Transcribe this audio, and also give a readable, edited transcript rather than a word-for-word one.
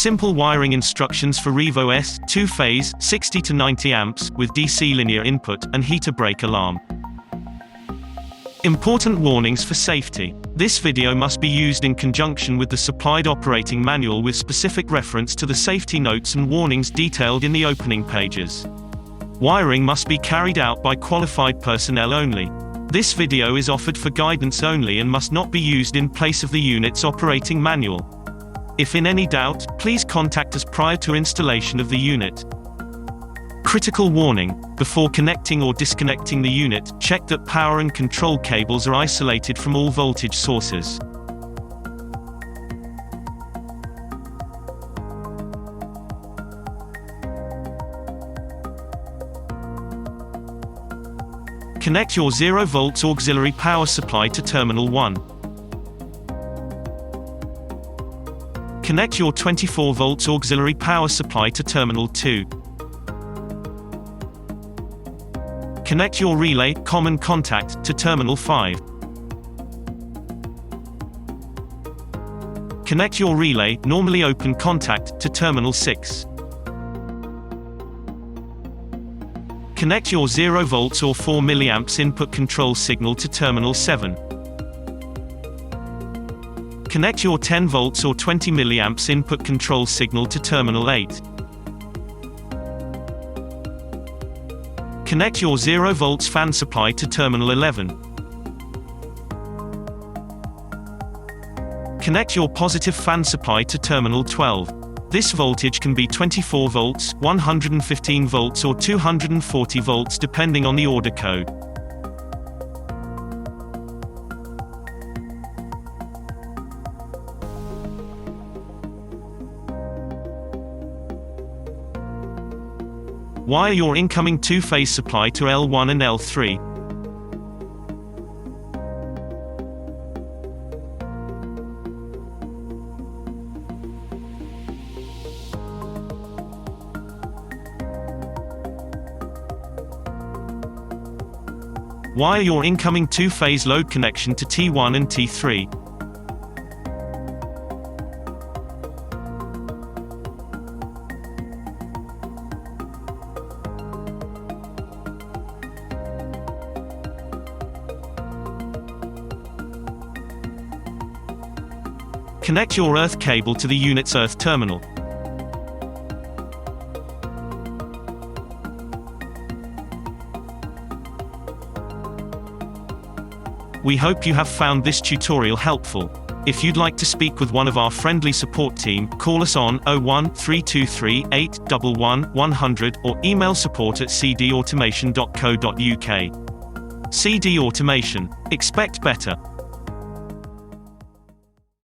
Simple wiring instructions for REVO-S, 2-phase, 60 to 90 amps, with DC linear input, and heater brake alarm. Important warnings for safety. This video must be used in conjunction with the supplied operating manual with specific reference to the safety notes and warnings detailed in the opening pages. Wiring must be carried out by qualified personnel only. This video is offered for guidance only and must not be used in place of the unit's operating manual. If in any doubt, please contact us prior to installation of the unit. Critical warning: before connecting or disconnecting the unit, check that power and control cables are isolated from all voltage sources. Connect your 0 volts auxiliary power supply to terminal 1. Connect your 24 volts auxiliary power supply to terminal 2. Connect your relay, common contact, to terminal 5. Connect your relay, normally open contact, to terminal 6. Connect your 0 volts or 4 milliamps input control signal to terminal 7. Connect your 10 volts or 20 milliamps input control signal to terminal 8. Connect your 0 volts fan supply to terminal 11. Connect your positive fan supply to terminal 12. This voltage can be 24 volts, 115 volts or 240 volts depending on the order code. Wire your incoming 2-phase supply to L1 and L3. Wire your incoming 2-phase load connection to T1 and T3. Connect your earth cable to the unit's earth terminal. We hope you have found this tutorial helpful. If you'd like to speak with one of our friendly support team, call us on 01-323 811 100 or email support@cdautomation.co.uk. CD Automation. Expect better.